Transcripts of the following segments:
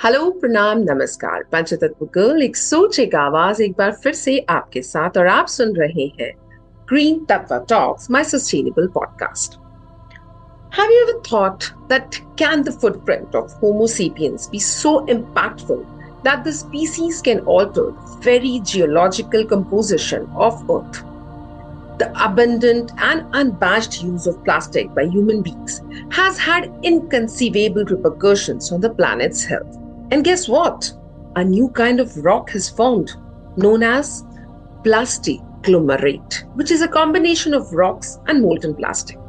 Hello प्रणाम नमस्कार पंचतत्व गर्ल एक सोच एक आवाज एक बार फिर से आपके साथ और आप सुन रहे हैं ग्रीन तत्व talks my sustainable podcast. Have you ever thought that can the footprint of Homo sapiens be so impactful that the species can alter the very geological composition of Earth? The abundant and unabashed use of plastic by human beings has had inconceivable repercussions on the planet's health. And guess what? A new kind of rock has formed, known as plasticonglomerate, which is a combination of rocks and molten plastic.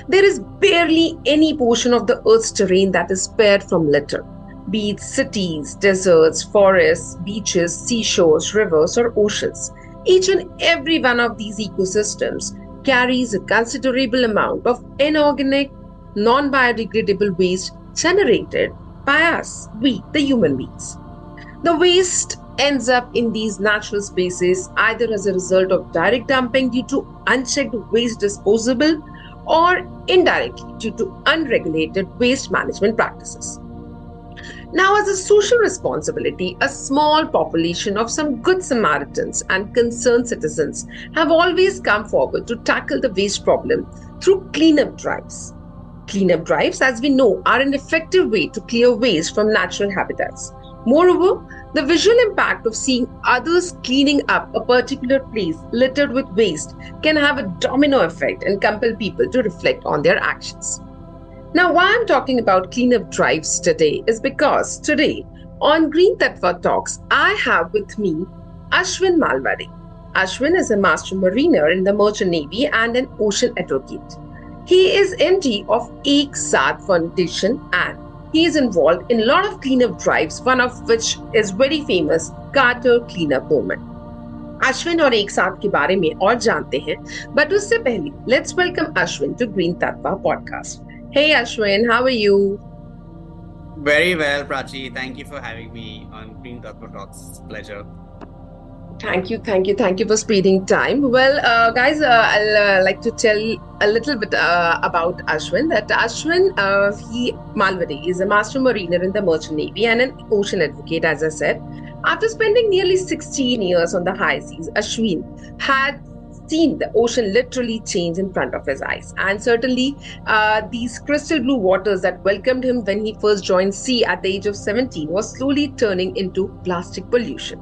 There is barely any portion of the Earth's terrain that is spared from litter, be it cities, deserts, forests, beaches, seashores, rivers, or oceans. Each and every one of these ecosystems carries a considerable amount of inorganic, non biodegradable waste generated by us, we, the human beings. The waste ends up in these natural spaces either as a result of direct dumping due to unchecked waste disposal or indirectly due to unregulated waste management practices. Now, as a social responsibility, a small population of some good Samaritans and concerned citizens have always come forward to tackle the waste problem through cleanup drives. Cleanup drives, as we know, are an effective way to clear waste from natural habitats. Moreover, the visual impact of seeing others cleaning up a particular place littered with waste can have a domino effect and compel people to reflect on their actions. Now, why I'm talking about cleanup drives today is because today on Green Tattva Talks, I have with me Ashwin Malwade. Ashwin is a master mariner in the Merchant Navy and an ocean advocate. He is MD of Ek Saath Foundation and he is involved in a lot of cleanup drives, one of which is very famous Carter Cleanup Movement. Ashwin और एक साथ के बारे में और जानते हैं, but उससे पहले let's welcome Ashwin to green Tattva podcast. Hey Ashwin, how are you? Very well, Prachi. Thank you for having me on Green Tattva Talks. It's a pleasure. Thank you for speeding time. Well, guys, I'll like to tell a little bit about Ashwin. That Ashwin, he Malwade is a master mariner in the Merchant Navy and an ocean advocate, as I said. After spending nearly 16 years on the high seas, Ashwin had seen the ocean literally change in front of his eyes. And certainly, these crystal blue waters that welcomed him when he first joined sea at the age of 17 was slowly turning into plastic pollution.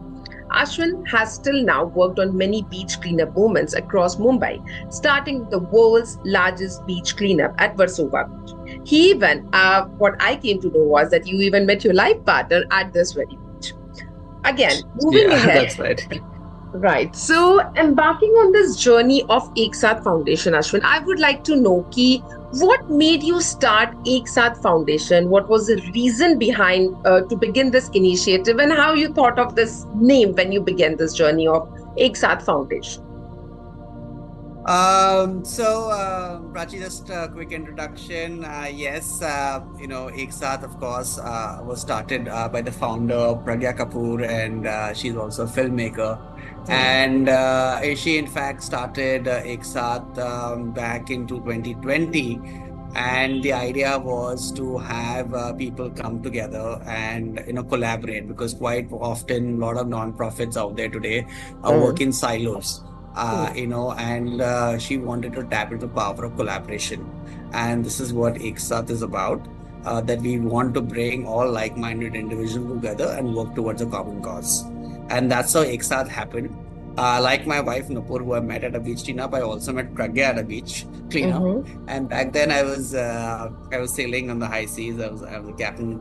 Ashwin has still now worked on many beach cleanup movements across Mumbai, starting with the world's largest beach cleanup at Versova Beach. He even, what I came to know was that you even met your life partner at this very beach. Again, moving ahead. That's right. Right. So, embarking on this journey of Ek Saath Foundation, Ashwin, I would like to know what made you start Ek Saath Foundation? What was the reason behind to begin this initiative, and how you thought of this name when you began this journey of Ek Saath Foundation? Prachi, just a quick introduction. Yes, Ek Saath, of course, was started by the founder, Pragya Kapoor, and she's also a filmmaker. And she, in fact, started Ek Saath back into 2020. And the idea was to have people come together and collaborate, because quite often a lot of non-profits out there today work in silos. And she wanted to tap into the power of collaboration. And this is what Ek Saath is about, that we want to bring all like-minded individuals together and work towards a common cause. And that's how Ek Saath happened. Like my wife Nupur, who I met at a beach cleanup, I also met Pragya at a beach cleanup. And back then I was sailing on the high seas. I was a captain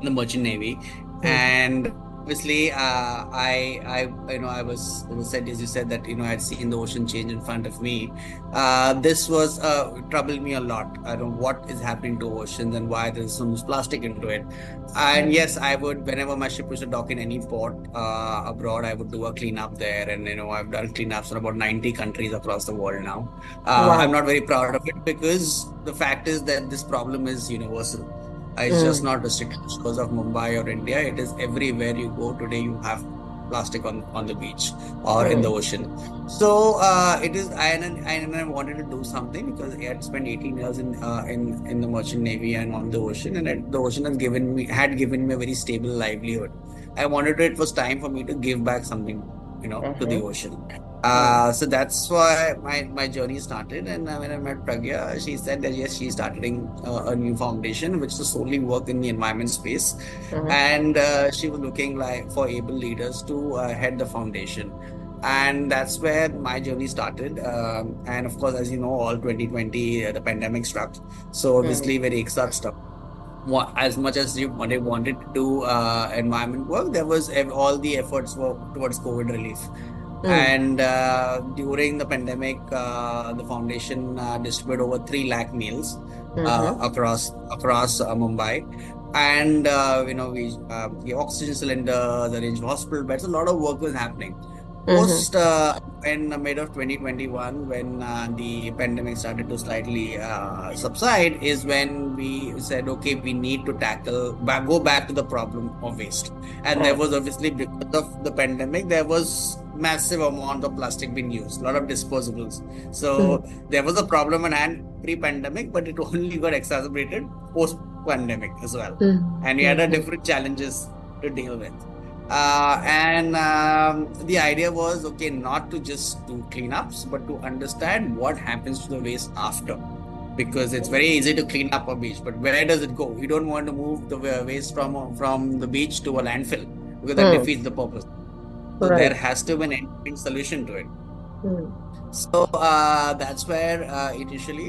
in the Merchant Navy. And obviously, I was said, as you said, that I had seen the ocean change in front of me. This was troubled me a lot. I don't know what is happening to oceans and why there's so much plastic into it. And yes, I would, whenever my ship was to dock in any port abroad, I would do a cleanup there. And I've done cleanups in about 90 countries across the world now. I'm not very proud of it, because the fact is that this problem is universal. It's just not restricted to shores of Mumbai or India. It is everywhere you go today. You have plastic on the beach or in the Mm. ocean. So it is, I wanted to do something because I had spent 18 years in the merchant navy and on the ocean, and the ocean had given me a very stable livelihood. I wanted it was time for me to give back something, to the Uh-huh. ocean. Mm. So that's why my journey started. And when I met Pragya, she said that yes, she's starting a new foundation which is solely work in the environment space, Uh-huh. and she was looking like for able leaders to head the foundation. And that's where my journey started. And of course, as you know, all 2020, the pandemic struck. So Mm. obviously, very exact stuff. As much as they wanted to do environment work, there was all the efforts were towards COVID relief. Mm. And during the pandemic, the foundation distributed over 3 lakh meals Mm-hmm. across Mumbai. And the oxygen cylinders, arranged hospital beds, a lot of work was happening. Mm-hmm. Post in the mid of 2021, when the pandemic started to slightly subside, is when we said, okay, we need to go back to the problem of waste. And there Mm. was obviously, because of the pandemic, there was massive amount of plastic being used, a lot of disposables. Mm. So there was a problem in hand pre-pandemic, but it only got exacerbated post-pandemic as well. And we had a Mm-hmm. different challenges to deal with. And the idea was, okay, not to just do cleanups, but to understand what happens to the waste after. Because it's very easy to clean up a beach, but where does it go? You don't want to move the waste from the beach to a landfill, because that Mm. defeats the purpose. So there Right. has to be an end solution to it. Mm. So that's where initially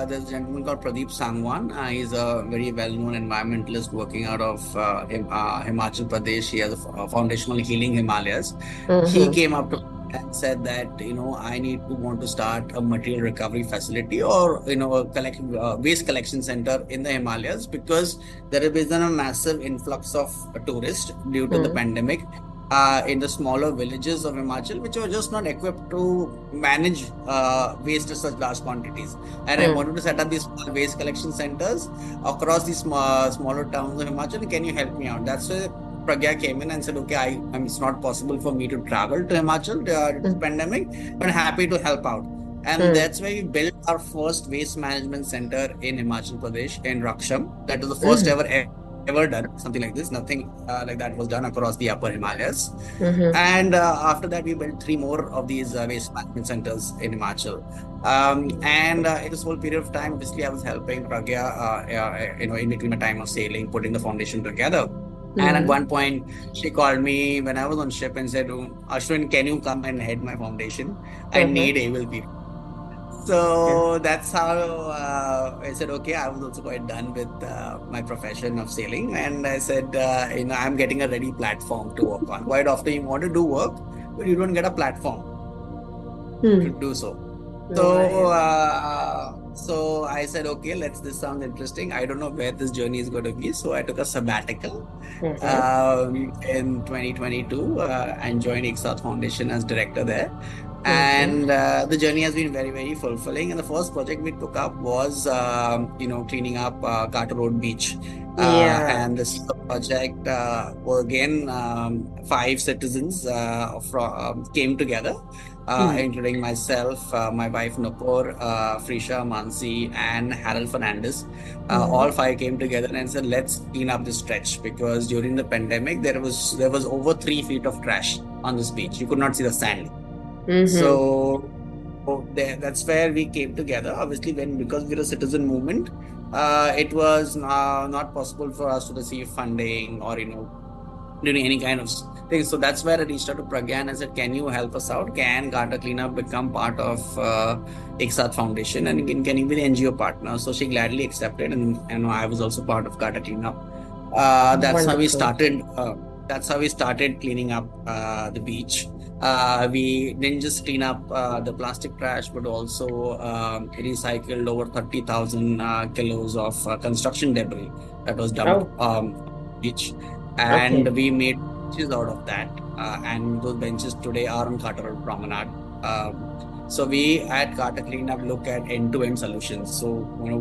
there's a gentleman called Pradeep Sangwan. He's a very well-known environmentalist working out of Himachal Pradesh. He has a foundation on healing Himalayas. He Mm-hmm. came up to me and said that, I want to start a material recovery facility, or a waste collection center in the Himalayas, because there has been a massive influx of tourists due to the Mm. pandemic in the smaller villages of Himachal, which were just not equipped to manage waste in such large quantities. And I Mm. wanted to set up these small waste collection centers across these smaller towns of Himachal. Can you help me out? That's where Pragya came in and said, okay, it's not possible for me to travel to Himachal due to the Mm. pandemic, but happy to help out. And Mm. that's where we built our first waste management center in Himachal Pradesh, in Raksham. That was the first Mm. ever done something like this. Nothing like that was done across the upper Himalayas. Mm-hmm. And after that, we built 3 more of these waste management centers in Himachal. And in this whole period of time, obviously, I was helping Pragya, in between my time of sailing, putting the foundation together. And at Mm. one point, she called me when I was on ship and said, "Oh, Ashwin, can you come and head my foundation? I Mm-hmm. need able people." Yeah. So that's how I said, okay, I was also quite done with my profession of sailing. And I said, I'm getting a ready platform to work on. Quite often you want to do work, but you don't get a platform to Mm. do so. So, Right. I said, okay, this sounds interesting. I don't know where this journey is going to be. So I took a sabbatical Mm-hmm. in 2022 and joined Iksath Foundation as director there. Mm-hmm. And the journey has been very, very fulfilling. And the first project we took up was, cleaning up Carter Road Beach. Yeah. And this project, were again, 5 citizens came together, Mm. including myself, my wife Nupur, Frisha, Mansi, and Harold Fernandez. Mm-hmm. All 5 came together and said, "Let's clean up this stretch," because during the pandemic there was over 3 feet of trash on this beach. You could not see the sand. Mm-hmm. So that's where we came together. Obviously, because we're a citizen movement, it was not possible for us to receive funding or doing any kind of thing. So that's where I reached out to Pragyan and said, "Can you help us out? Can Gata Cleanup become part of Iksath Foundation, and can you be the NGO partner?" So she gladly accepted, and I was also part of Gata Cleanup. That's how we Wonderful. started. That's how we started cleaning up the beach. We didn't just clean up the plastic trash, but also recycled over 30,000 kilos of construction debris that was dumped Oh, beach, okay. and we made benches out of that. And those benches today are on Carter Road Promenade. So we at Carter Cleanup look at end-to-end solutions. So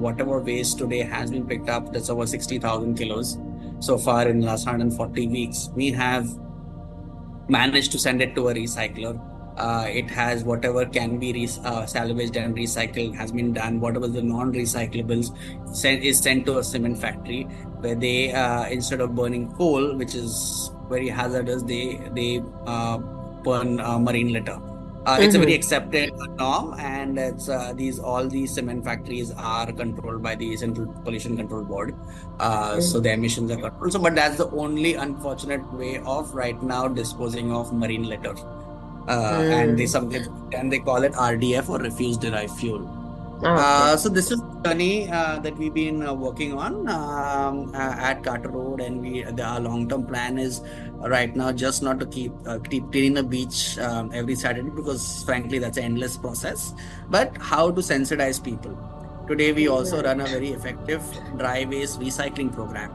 whatever waste today has been picked up, that's over 60,000 kilos so far in the last 140 weeks. We have managed to send it to a recycler. It has whatever can be salvaged and recycled has been done. Whatever the non-recyclables is sent to a cement factory where they instead of burning coal, which is very hazardous, they burn marine litter. It's a very Mm-hmm. accepted norm, and it's these all these cement factories are controlled by the Central Pollution Control Board, so the emissions are controlled. So, but that's the only unfortunate way of right now disposing of marine litter, and they Mm-hmm. something and they call it RDF or refuse derived fuel. Okay. So this is the journey that we've been working on at Carter Road, and our long-term plan is right now just not to keep cleaning the beach every Saturday, because frankly that's an endless process, but how to sensitize people. Today we also Right. run a very effective dry waste recycling program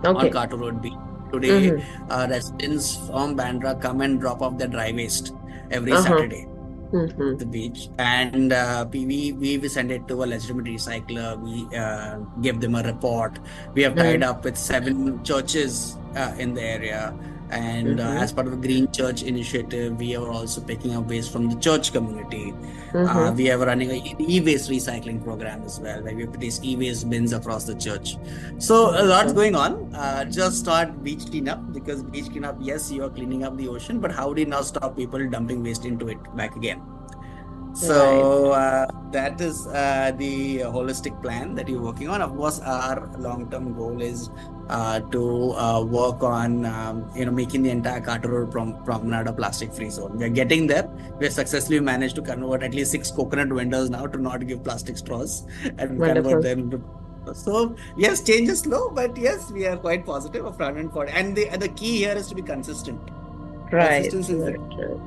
on Okay. Carter Road Beach. Today, Mm-hmm. residents from Bandra come and drop off their dry waste every Uh-huh. Saturday Mm-hmm. the beach, and we send it to a legitimate recycler. We give them a report. We have tied up with 7 churches in the area, and Mm-hmm. as part of the Green Church initiative, we are also picking up waste from the church community. Mm-hmm. We are running a e-waste recycling program as well, where we place e-waste bins across the church. So a lot's Wonderful. going on. Just start beach cleanup, because beach cleanup, yes, you are cleaning up the ocean, but how do you now stop people dumping waste into it back again? Right. So that is the holistic plan that you're working on. Of course, our long-term goal is to work on making the entire Carter Road promenade a plastic-free zone. We're getting there. We've successfully managed to convert at least 6 coconut vendors now to not give plastic straws and convert Wonderful. them into. So yes, change is slow, but yes, we are quite positive of running forward. And the key here is to be consistent. Right. Consistency is the Right. Right.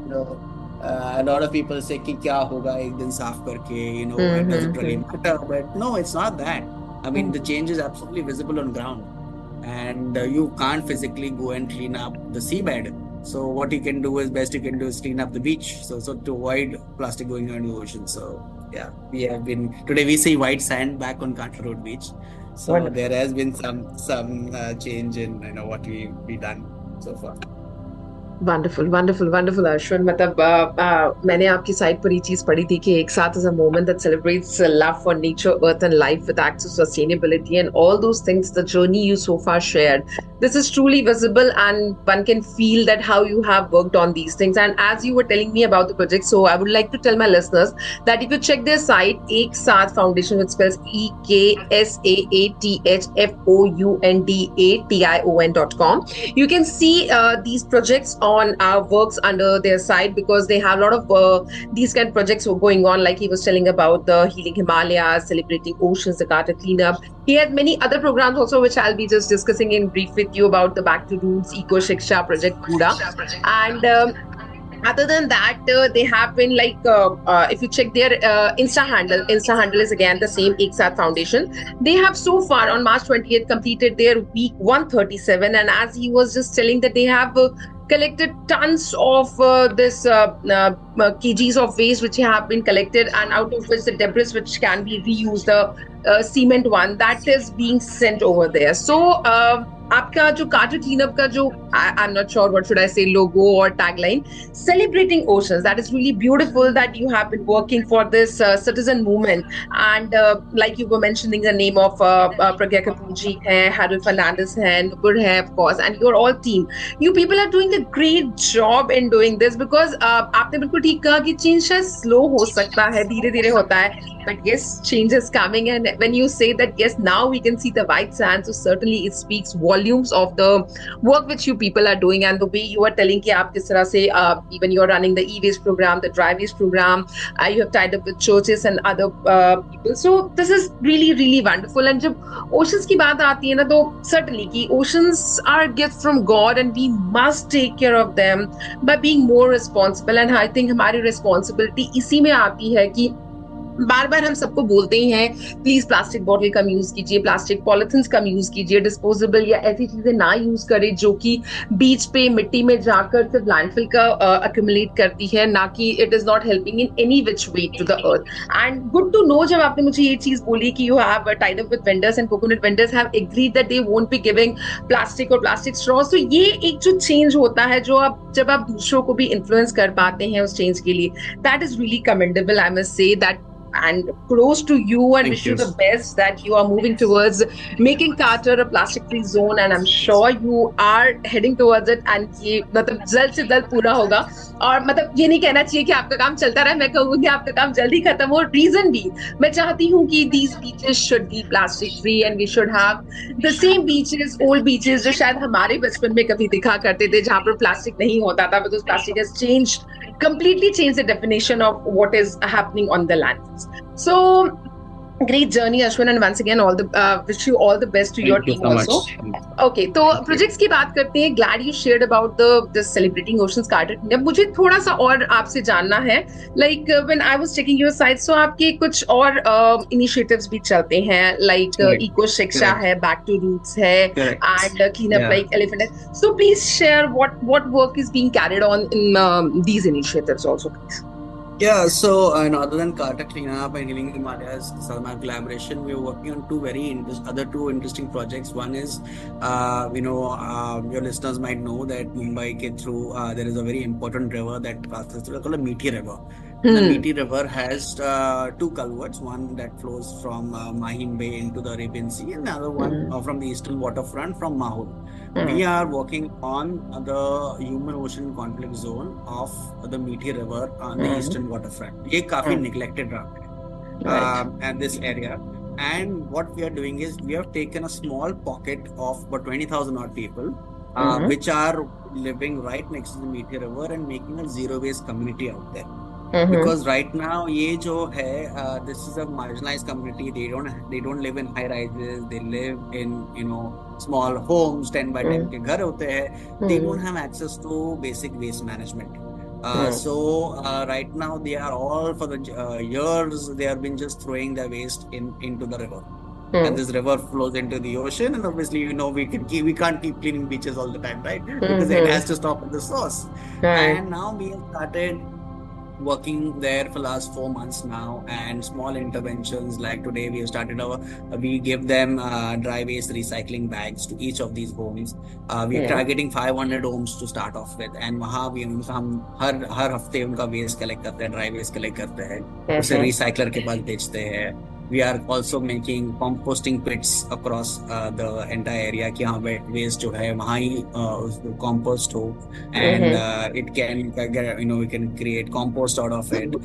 know, a lot of people say कि क्या होगा एक दिन साफ करके, it doesn't really Mm-hmm. matter, but no, it's not that. I mean, the change is absolutely visible on ground, and you can't physically go and clean up the seabed. So what you can do is best you can do is clean up the beach. So to avoid plastic going into the ocean. So yeah, we have been today we see white sand back on Carter Road Beach. So Wonderful. there has been some change in what we done so far. Wonderful wonderful wonderful Ashwin मतलब मैंने आपकी site पर ये चीज पढ़ी थी कि Ek Saath is a moment that celebrates love for nature earth and life with act to sustainability and all those things the journey you so far shared, this is truly visible and one can feel that how you have worked on these things. And as you were telling me about the project, so I would like to tell my listeners that if you check their site Ek Saath Foundation, which spells EKSAATHFOUNDATION.com, you can see these projects on works under their site, because they have a lot of these kind of projects going on, like he was telling about the Healing Himalayas, Celebrating Oceans, the Carter Cleanup. He had many other programs also, which I'll be just discussing in brief with you about the Back to Roots, Eco Shiksha Project Kuda. And other than that, they have been like if you check their insta handle is again the same, Ek Saath Foundation. They have so far on March 20th completed their week 137, and as he was just telling that they have collected tons of this kgs of waste which have been collected, and out of which the debris which can be reused, the cement one that is being sent over there. So आपका जो quarter cleanup का जो I am not sure what should I से लोगो और tagline, celebrating oceans, that is really beautiful that you have been working for this citizen movement. And like you were mentioning the name of Pragya Kapoor ji hai, Harold Fernandez hai, Nupur hai, of course, and you're all team. You people are doing a great job in doing this, because आपने बिल्कुल ठीक कहा कि change शायद slow हो सकता है, धीरे धीरे होता है, but yes, change is coming. And when you say that yes, now we can see the white sand, so certainly it speaks volumes of the work which you people are doing, and the way you are telling कि आप किस तरह से even you're running the e-waste program, the dry waste program, you have tied up with churches and other people. So this is really really wonderful. And जब oceans की बात आती है ना, तो certainly कि oceans are a gift from God and we must take care of them by being more responsible. And I think हमारी responsibility इसी में आती है कि बार बार हम सबको बोलते ही हैं please plastic bottle come use कीजिए, प्लास्टिक पॉलिथिन्स कम यूज कीजिए, डिस्पोजेबल या ऐसी चीजें ना यूज करें जो कि बीच पे मिट्टी में जाकर सिर्फ लैंडफिल का अक्यूमुलेट करती है, ना कि it is not helping in any which way to the earth. And good to know जब आपने मुझे ये चीज बोली कि you have tied up with vendors and coconut vendors have agreed that they won't be giving plastic और plastic straws. तो ये एक जो चेंज होता है, जो आप जब आप दूसरों को भी इन्फ्लुएंस कर पाते हैं उस चेंज के लिए, that is really commendable, I must say that, and kudos to you and Thank wish you you. the best that you are moving towards making Carter a plastic free zone, and I'm sure you are heading towards it, and ये मतलब जल्द से जल्द पूरा होगा। और मतलब ये नहीं कहना चाहिए कि आपका काम चलता रहे, मैं कहूंगी आपका काम जल्दी खत्म हो। रीजन भी मैं चाहती हूँ कि these beaches should be plastic free and we should have the same beaches, old beaches जो शायद हमारे बचपन में कभी दिखा करते थे, जहां पर प्लास्टिक नहीं होता था, because plastic has changed, completely changed the definition of what is happening on the land. So great journey, Ashwin, and once again all the wish you all the best to your Thank you team so also. much. Okay, तो Thank you. Projects की बात करते हैं। Glad you shared about the celebrating oceans carter. अब मुझे थोड़ा सा और आपसे जानना है, like when I was checking your site, so आपके कुछ और इनिशिएटिव्स भी चलते हैं, like Correct. Eco Shiksha Correct. है, बैक टू रूट्स है, Correct. And clean up Yeah. Like elephant. So please share what work is being carried on in these initiatives also, please. Yeah, so other than Carter Cleanup and Healing Himalayas, Salman collaboration, we are working on other two interesting projects. One is, your listeners might know that Mumbai ke through there is a very important river that passes through, called the Meethi River. And the Meethi River has two culverts, one that flows from Mahim Bay into the Arabian Sea, and the other one from the eastern waterfront from Mahul. We are working on the human ocean conflict zone of the Meethi River on the eastern waterfront. ये काफी neglected रहा है at this area. And what we are doing is we have taken a small pocket of about 20,000 odd people, which are living right next to the Meethi River and making a zero waste community out there. Because right now ये जो है this is a marginalized community. They don't live in high rises. They live in small homes, 10 by 10 के घर होते हैं. They don't have access to basic waste management. So right now they are all, for the years they have been just throwing their waste into the river. And this river flows into the ocean, and obviously we can't keep cleaning beaches all the time, right? Because it has to stop at the source. And now we have started working there for last 4 months now, and small interventions like today we have started we give them dry waste recycling bags to each of these homes. We are targeting 500 homes to start off with, and वहाँ भी हम हर हफ्ते उनका waste collect करते हैं, dry waste collect करते हैं, उसे रिसाइकलर के पास बेचते हैं. We are also making composting pits across the entire area कि हाँ wet waste जो है वहाँ ही compost हो, and it can we can create compost out of it.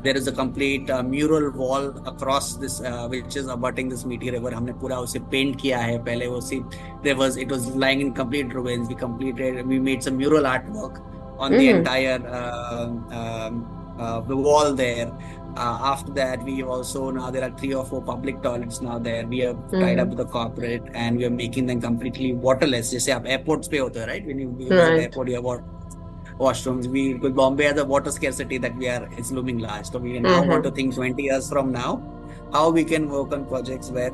There is a complete mural wall across this which is abutting this Meethi River. हमने पूरा उसे paint किया है. पहले वो सिर्फ it was lying in complete ruins. We made some mural artwork on the entire the wall there. After that, we also, now there are 3 or 4 public toilets now there. We have tied up with the corporate, and we are making them completely waterless. जैसे आप airports पे होते हैं, right? When you visit the airport, you have washrooms. With Bombay has a water scarcity that it's looming large. So we now want to think 20 years from now how we can work on projects where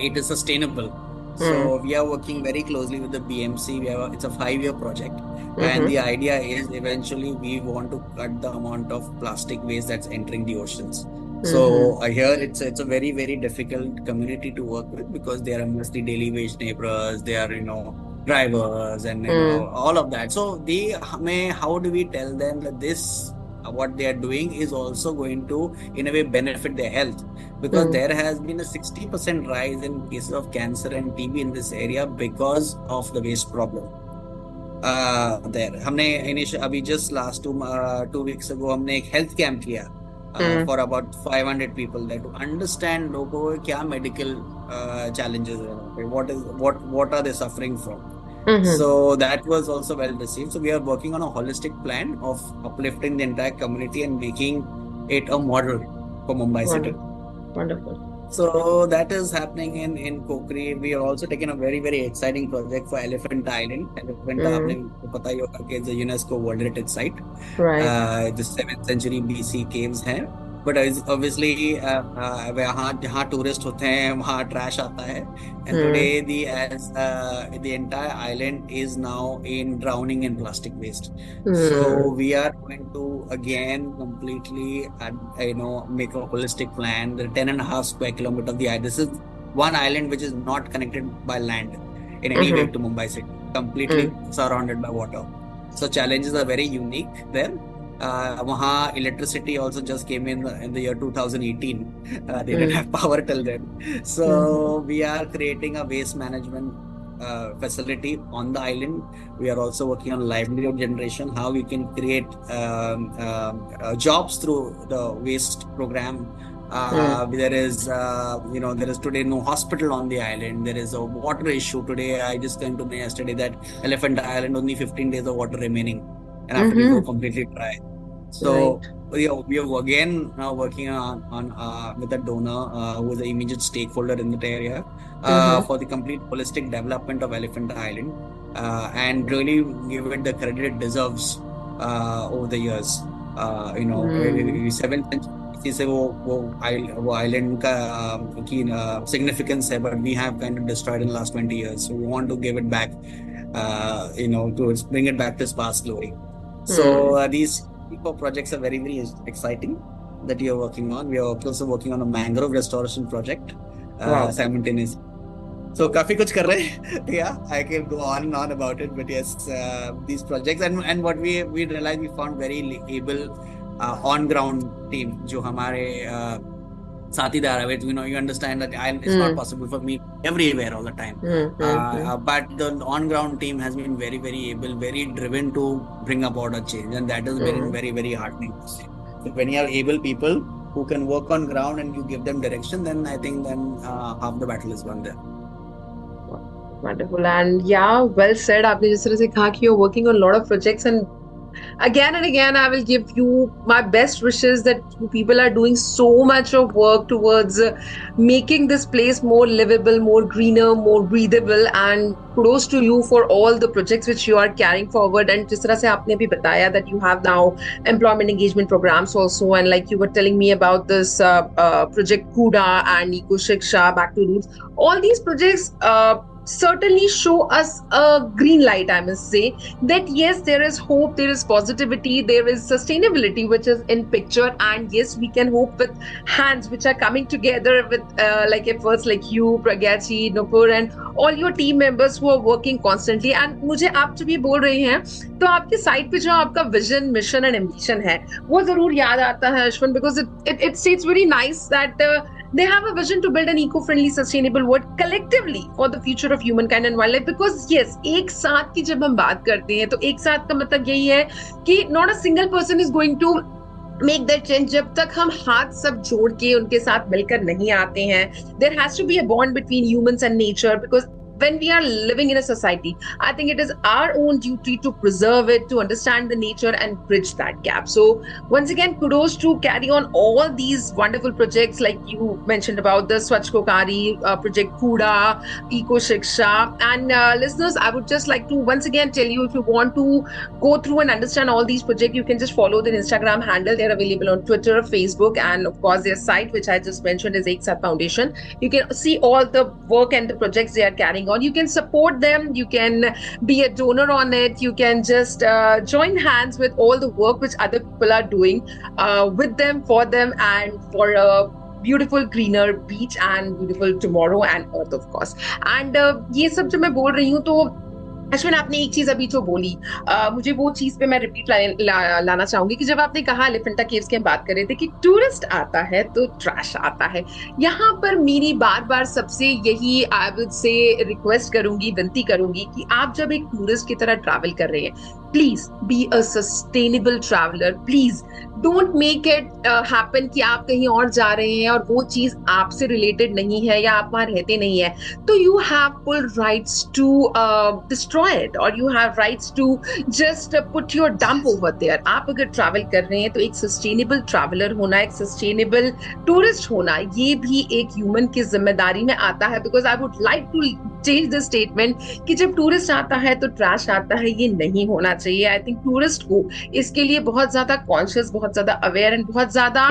it is sustainable. So we are working very closely with the BMC. It's a 5-year project. And the idea is eventually we want to cut the amount of plastic waste that's entering the oceans. So here it's a very, very difficult community to work with, because they are mostly daily wage laborers. They are, drivers and all of that. So how do we tell them that this what they are doing is also going to in a way benefit their health? Because there has been a 60% rise in cases of cancer and TB in this area because of the waste problem. There हमने अभी just last 2 weeks ago हमने एक health camp किया for about 500 people there, to understand लोगों को क्या medical challenges है, what are they suffering from. So that was also well received. So we are working on a holistic plan of uplifting the entire community and making it a model for Mumbai City. Wonderful. So that is happening in Kokri. We are also taking a very, very exciting project for Elephant Island. Elephant आपने पता ही होगा कि it's a UNESCO World Heritage Site. Right. The 7th century BC caves हैं. But obviously वहाँ जहाँ tourist होते हैं वहाँ ट्रैश आता है. And today Hmm. The entire island is now in drowning in plastic waste. So Hmm. we are going to again completely, make a holistic plan. The 10.5 square kilometer of the island. This is one island which is not connected by land in any way Hmm. to Mumbai city. Completely Hmm. surrounded by water. So challenges are very unique there. Wahan electricity also just came in the year 2018. They didn't Hmm. have power till then. Hmm. So we are creating a waste management facility on the island. We are also working on livelihood generation, how we can create jobs through the waste program. Hmm. There is today no hospital on the island. There is a water issue today. I just came to know yesterday that Elephant Island only 15 days of water remaining, and after it will Hmm. completely dry. Right. So we are again now working on with a donor who is an immediate stakeholder in that area Hmm. for the complete holistic development of Elephant Island, and really give it the credit it deserves over the years. Hmm. 7th century से वो island का की significance है, but we have kind of destroyed in the last 20 years. So we want to give it back, to bring it back to its past glory. So Hmm. these four projects are very, very exciting that you're working on. We are also working on a mangrove restoration project Wow. simultaneously. So काफी कुछ कर रहे हैं. Yeah, I can go on and on about it, but yes, these projects and what we realized, we found very able on ground team जो हमारे साथीदार है. You understand that it's not Hmm. possible for me everywhere all the time. Hmm. Hmm. But the on ground team has been very, very able, very driven to bring about a change, and that has been Hmm. very, very heartening to see. So when you have able people who can work on ground and you give them direction, then I think then half the battle is won there. Wonderful. And yeah, well said. आपने जिस तरह से कहा कि you're working on a lot of projects, and again and again I will give you my best wishes that you people are doing so much of work towards making this place more livable, more greener, more breathable, and kudos to you for all the projects which you are carrying forward. And जिस तरह से आपने भी बताया that you have now employment engagement programs also, and like you were telling me about this project Kuda and Eco Shiksha, Back to Roots, all these projects certainly show us a green light, I must say, that yes, there is hope, there is positivity, there is sustainability which is in picture, and yes, we can hope with hands which are coming together with like efforts like you, Pragyachi, Nupur, and all your team members who are working constantly. And मुझे आप जब ये बोल रहे हैं तो आपके side पे जो आपका विजन, मिशन एंड एम्बिशन है वो जरूर याद आता है Ashwin, because it states very nice that they have a vision to build an eco-friendly, sustainable world collectively for the future of humankind and wildlife. Because yes, एक साथ की जब हम बात करते हैं तो एक साथ का मतलब यही है कि not a single person is going to make that change जब तक हम हाथ सब जोड़ के उनके साथ मिलकर नहीं आते हैं. There has to be a bond between humans and nature, because when we are living in a society, I think it is our own duty to preserve it, to understand the nature and bridge that gap. So once again, kudos to carry on all these wonderful projects like you mentioned about the Swachh Kokari project, Kuda, Eco Shiksha. And listeners, I would just like to once again tell you, if you want to go through and understand all these projects, you can just follow their Instagram handle. They're available on Twitter, Facebook, and of course their site, which I just mentioned, is Ek Saath Foundation. You can see all the work and the projects they are carrying on. You can support them. You can be a donor on it. You can just join hands with all the work which other people are doing with them, for them, and for a beautiful greener beach and beautiful tomorrow and earth, of course. And ये सब जो मैं बोल रही हूँ तो अश्विन, आपने एक चीज अभी जो बोली, मुझे वो चीज पे मैं रिपीट लाना चाहूंगी कि जब आपने कहा एलिफेंटा केव्स की हम बात कर रहे थे कि टूरिस्ट आता है तो ट्रैश आता है, यहाँ पर मेरी बार बार सबसे यही आई वुड से रिक्वेस्ट करूंगी, विनती करूंगी कि आप जब एक टूरिस्ट की तरह ट्रैवल कर रहे हैं, please be a sustainable traveller. Please don't make it happen कि आप कहीं और जा रहे हैं और वो चीज आपसे रिलेटेड नहीं है या आप वहां रहते नहीं है, तो you have full rights to destroy it, or you have rights to just put your dump over there. आप अगर ट्रैवल कर रहे हैं तो एक सस्टेनेबल ट्रैवलर होना, एक सस्टेनेबल टूरिस्ट होना, ये भी एक ह्यूमन की जिम्मेदारी में आता है. Because I would like to change the statement कि जब टूरिस्ट आता है तो ट्रैश आता है, ये नहीं होना चाहिए। आई थिंक टूरिस्ट को इसके लिए बहुत ज्यादा कॉन्शियस, बहुत ज्यादा अवेयर एंड बहुत ज्यादा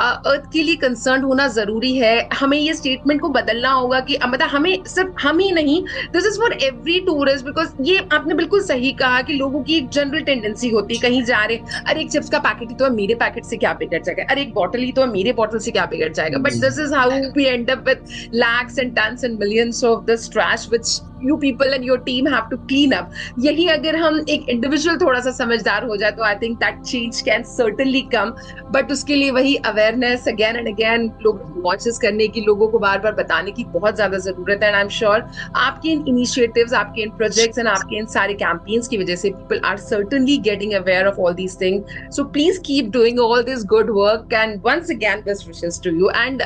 अर्थ के लिए कंसर्न होना जरूरी है। हमें ये स्टेटमेंट को बदलना होगा कि मतलब हमें सिर्फ हम ही नहीं, this is for every tourist. Because ये आपने बिल्कुल सही कहा कि लोगों की एक जनरल टेंडेंसी होती है, कहीं जा रहे, अरे एक चिप्स का पैकेट ही तो है, मेरे पैकेट से क्या बिगड़ जाएगा, अरे एक बॉटल ही तो है, मेरे बॉटल से क्या बिगड़ जाएगा। But this is how we end up with lakhs and tons and millions of this trash which you people and your team have to clean up. यही अगर हम एक इंडिविजुअल थोड़ा सा समझदार हो जाए तो I think that change can certainly come. But उसके लिए वही अवेयरनेस अगेन एंड अगेन लोग कॉन्शियस करने की, लोगों को बार बार बताने की बहुत ज्यादा जरूरत है। एंड आई एम श्योर आपके इन इनिशिएटिव्स, आपके इन प्रोजेक्ट्स एंड आपके इन सारे कैंपेन्स की वजह से people are certainly getting aware of all these things. So please keep doing all this good work and once again best wishes to you. And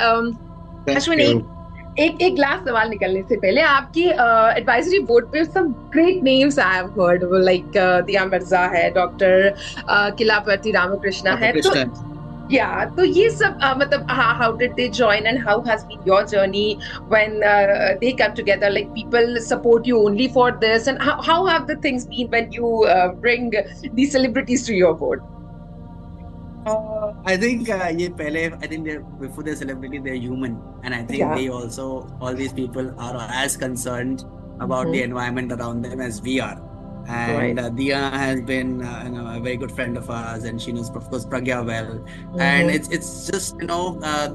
Thank Ashwin, you. एक last सवाल निकलने से पहले, आपकी एडवाइजरी बोर्ड पे some great names I have heard, like Dia Mirza है, doctor किलापति Ramakrishna है, तो या तो ये सब मतलब how did they join and how has been your journey when they come together, like people support you only for this and how have the things been when you bring the celebrities to your board? I think ये पहले, I think they're, before they're celebrity, they're human, and I think they also, all these people are as concerned about the environment around them as we are. And Diya has been a very good friend of ours, and she knows, of course, Pragya well. And it's just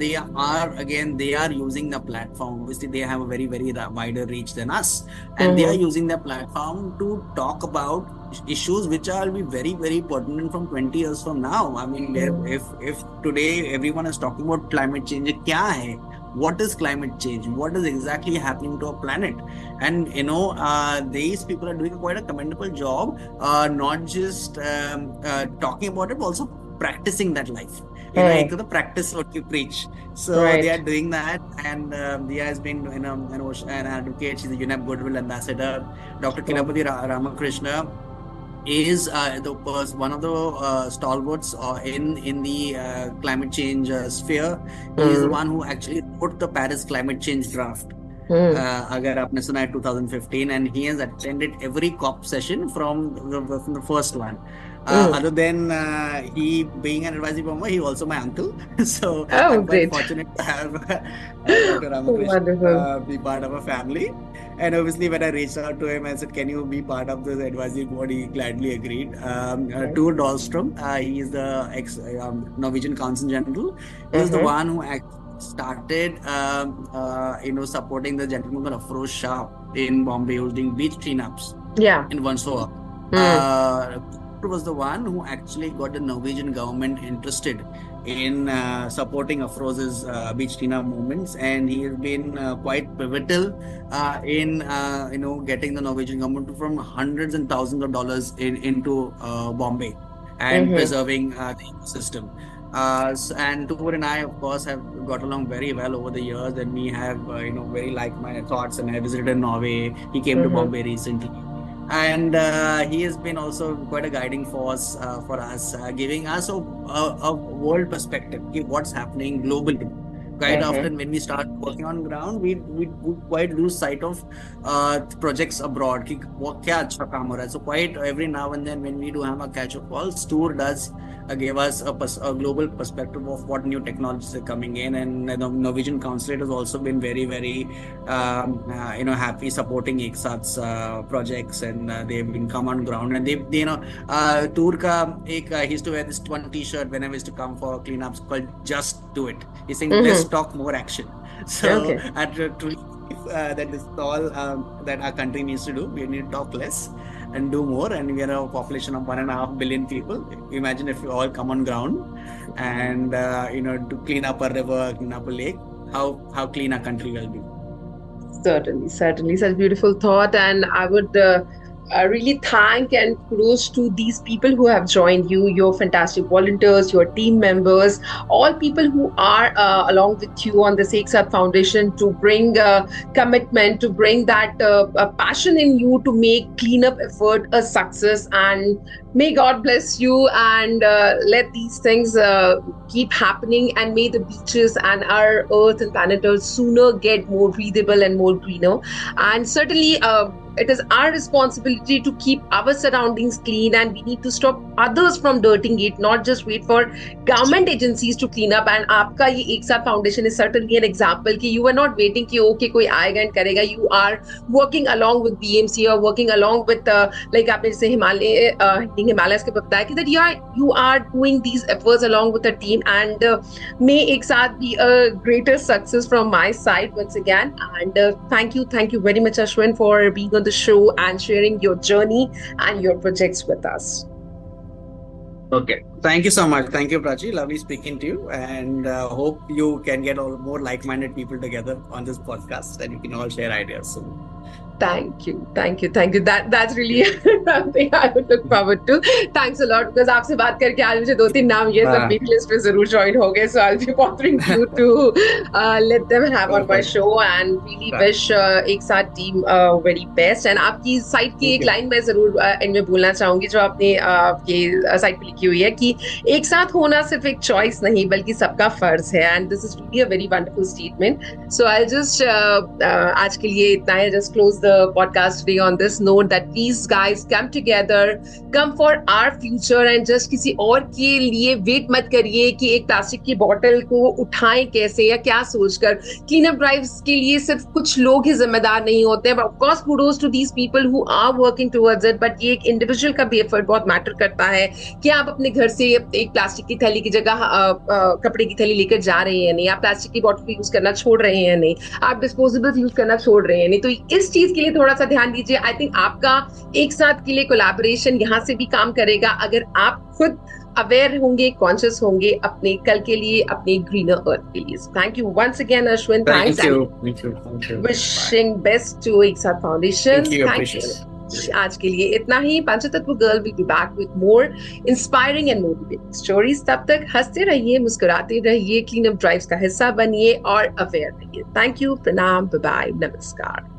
they are using the platform. Obviously, they have a very very wider reach than us, and they are using the platform to talk about issues which are be very very pertinent from 20 years from now. I mean, if today everyone is talking about climate change, kya hai? What is climate change? What is exactly happening to our planet? And these people are doing quite a commendable job, not just talking about it, but also practicing that life. Like the practice what you preach. So they are doing that, and Diya has been an advocate. She's a UNEP Goodwill Ambassador. Dr. Kilapati Ramakrishna is one of the stalwarts in the climate change sphere. He is the one who actually wrote the Paris climate change draft. अगर आपने सुना है 2015, and he has attended every COP session from the first one. Other than he being an advisory member, he also my uncle. So I'm quite fortunate to have Dr. Ramakrishna be part of a family. And obviously, when I reached out to him and said, "Can you be part of this advisory board?" he gladly agreed. Tor Dahlstrom, he is the ex Norwegian Consul General. He is the one who started, supporting the gentleman called Afroz Shah in Bombay, who's doing beach cleanups. In Warsaw. Was the one who actually got the Norwegian government interested in supporting Afroz's beach cleanup movements, and he has been quite pivotal in getting the Norwegian government from hundreds and thousands of dollars into Bombay and preserving the ecosystem. And Tor and I, of course, have got along very well over the years, and we have very like-minded thoughts. And I visited Norway. He came to Bombay recently. And he has been also quite a guiding force for us, giving us a world perspective, what's happening globally. Quite often when we start working on ground, we quite lose sight of projects abroad. Kya acha kaam ho raha hai. So quite every now and then when we do have a catch-up calls, Tor does gave us a global perspective of what new technologies are coming in, and the Norwegian Consulate has also been very very happy supporting ECSAT's projects, and they've been come on ground, and they Tor ka he used to wear this one t-shirt whenever he used to come for cleanups called "Just Do It." He's saying let's talk more action. So I truly that is all that our country needs to do. We need to talk less and do more, and we are a population of 1.5 billion people. Imagine if we all come on ground and to clean up a river, clean up a lake, how clean our country will be. Certainly, such beautiful thought, and I would really thank and kudos to these people who have joined you, your fantastic volunteers, your team members, all people who are along with you on this Ek Saath Foundation to bring commitment, to bring that passion in you to make cleanup effort a success. And may God bless you and let these things keep happening, and may the beaches and our earth and planet Earth sooner get more breathable and more greener. And certainly, it is our responsibility to keep our surroundings clean, and we need to stop others from dirtying it, not just wait for government agencies to clean up. And आपका ये एक Saath foundation is certainly an example कि you are not waiting कि okay कोई आएगा and करेगा. You are working along with BMC or working along with like आपने जैसे Himalayas के बताया कि that you are doing these efforts along with the team, and may एक साथ be a greater success from my side once again. And thank you very much, Ashwin, for being on the show and sharing your journey and your projects with us. Okay. Thank you so much. Thank you, Prachi. Lovely speaking to you, and hope you can get all more like-minded people together on this podcast, and you can all share ideas soon. Thank you. That's really something I would look forward to. Thanks a lot, because आपसे बात करके आज मुझे 2-3 नाम ये सब मेरी list पे जरूर join हो गए. So I'll be bothering you to let them have on my show, and really wish एक साथ team very best. And आपकी साइट की एक लाइन मैं जरूर इनमें बोलना चाहूंगी जो आपने आपके साइट पे लिखी हुई है कि एक साथ होना सिर्फ एक चॉइस नहीं बल्कि सबका फर्ज है. And this is really a very wonderful statement. So I'll just आज के लिए इतना है. Just close the podcast today on this note that please guys come together, come for our future, and just किसी और के लिए वेट मत करिए कि एक प्लास्टिक की बोतल को उठाएं कैसे या क्या सोचकर. क्लीन अप ड्राइव्स के लिए सिर्फ कुछ लोग ही जिम्मेदार नहीं होते हैं. Of course kudos to these people who are working towards it, but ये एक इंडिविजुअल का भी एफर्ट बहुत मैटर करता है कि आप अपने घर से एक प्लास्टिक की थैली की जगह कपड़े की थैली लेकर जा रहे हैं नहीं, आप प्लास्टिक की बोतल यूज करना छोड़ रहे हैं नहीं, आप डिस्पोजेबल्स यूज करना छोड़ रहे हैं नहीं. तो इस चीज के लिए थोड़ा सा ध्यान दीजिए. आई थिंक आपका एक साथ के लिए कोलैबोरेशन यहाँ से भी काम करेगा अगर आप खुद अवेयर होंगे, कॉन्शियस होंगे अपने कल के लिए, अपने ग्रीनर अर्थ के लिए. Thank you once again Ashwin. Thank you. Wishing best to Ek Saath foundation. Thank you. आज के लिए इतना ही. पंचतत्व girl will be back with more inspiring and motivating stories. तब तक हंसते रहिए, मुस्कुराते रहिए, क्लीन अप ड्राइव्स का हिस्सा बनिए और अवेयर रहिए. Thank you. प्रणाम. Bye bye. नमस्कार.